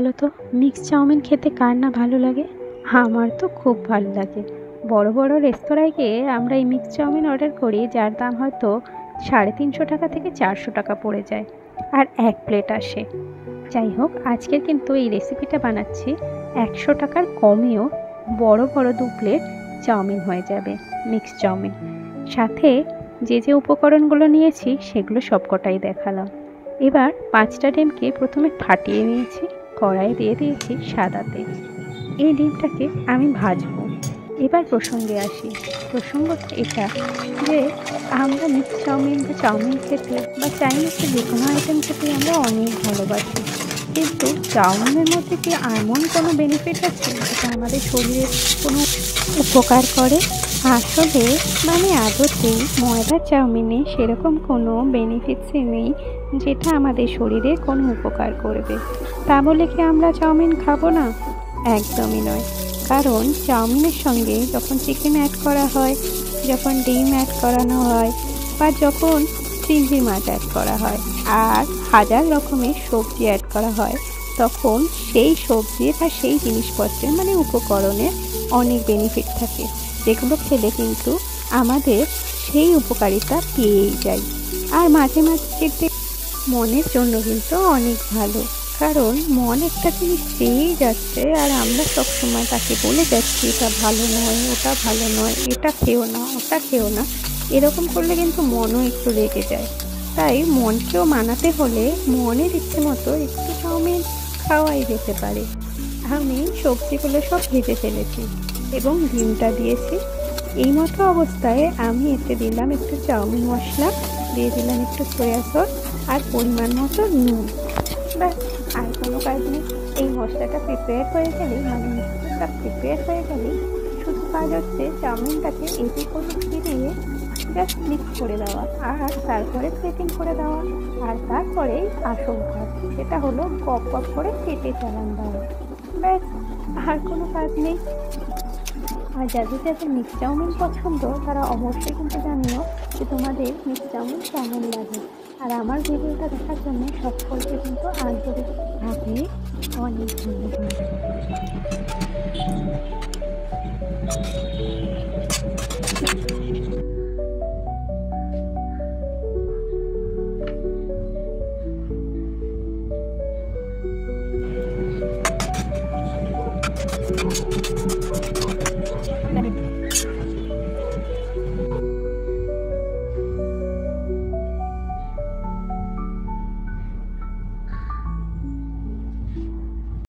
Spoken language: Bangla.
বলো তো, মিক্স চাউমিন খেতে কার না ভালো লাগে? আমার তো খুব ভালো লাগে। বড় বড় রেস্তোরাঁয় গিয়ে আমরা এই মিক্স চাউমিন অর্ডার করি, যার দাম হয়তো 350 টাকা থেকে 400 টাকা পড়ে যায়, আর এক প্লেট আসে। যাই হোক, আজকের কিন্তু এই রেসিপিটা বানাচ্ছি 100 টাকার কমেও বড় বড় 2 প্লেট চাউমিন হয়ে যাবে, মিক্স চাউমিন। সাথে যে যে উপকরণগুলো নিয়েছি সেগুলো সবকটাই দেখালাম। এবার 5টা ডিমকে প্রথমে ফাটিয়ে নিয়েছি, কড়াইয়ে দিয়ে দিয়েছি সাদা তেল। এই ডিমটাকে আমি ভাজবো। এবার প্রসঙ্গে আসি। প্রসঙ্গটা এটা যে আমরা মিক্স চাউমিন বা চাউমিন খেতে বা চাইনিজের যে কোনো আইটেম খেতে আমরা অনেক ভালোবাসি, কিন্তু চাউমিনের মধ্যে কি এমন কোনো বেনিফিট আছে যেটা আমাদের শরীরে কোনো উপকার করে? আসলে আদতেই ময়দার চাউমিনে সেরকম কোনো বেনিফিটসই নেই যেটা আমাদের শরীরে কোনো উপকার করবে। তা বলে কি আমরা চাউমিন খাবো না? একদমই নয়। কারণ চাউমিনের সঙ্গে যখন চিকেন অ্যাড করা হয়, যখন ডিম অ্যাড করানো হয়, বা যখন চিংড়ি মাছ অ্যাড করা হয়, আর হাজার রকমের সবজি অ্যাড করা হয়, তখন সেই সবজি বা সেই জিনিসপত্রের উপকরণের অনেক বেনিফিট থাকে, যেগুলো খেলে কিন্তু আমাদের সেই উপকারিতা পেয়েই যাই। আর মাঝে মাঝে খেতে মনের জন্য কিন্তু অনেক ভালো, কারণ মন একটা জিনিস চেয়েই যাচ্ছে, আর আমরা সবসময় তাকে বলে যাচ্ছি এটা ভালো নয়, ওটা ভালো নয়, এটা খেও না, ওটা খেও না। এরকম করলে কিন্তু মনও একটু রেগে যায়। তাই মনকেও মানাতে হলে মনের ইচ্ছে মতো একটু চাউমিন খাওয়াই যেতে পারে। আমি সবজিগুলো সব ভেজে ফেলেছি এবং ডিমটা দিয়েছি। এই মতো অবস্থায় আমি এতে দিলাম একটু চাউমিন মশলা, দিয়ে দিলাম একটু সয়া সস, আর পরিমাণ মতো নুন। ব্যাস, আর কোনো কাজ নেই। এই মশলাটা প্রিপেয়ার হয়ে গেলেই, মিক্সচারটা প্রিপেয়ার হয়ে গেলেই শুধু কাজ হচ্ছে চাউমিনটাকে এদিক ওদিক ফিরিয়ে জাস্ট মিক্স করে দেওয়া, আর তারপরে প্লেটিং করে দেওয়া। আর তারপরে আসল কাজ, সেটা হলো গপ গপ করে কেটে চালান দেওয়া। ব্যাস, আর কোনো কাজ নেই। আর যাদের যাদের মিক্স চাউমিন পছন্দ তারা অবশ্যই কিন্তু জানিও যে তোমাদের মিক্স চাউমিন কেমন লাগে। আর আমার ভিডিওটা দেখার জন্য সকলকে কিন্তু আন্তরিকভাবে অনেক ধন্যবাদ।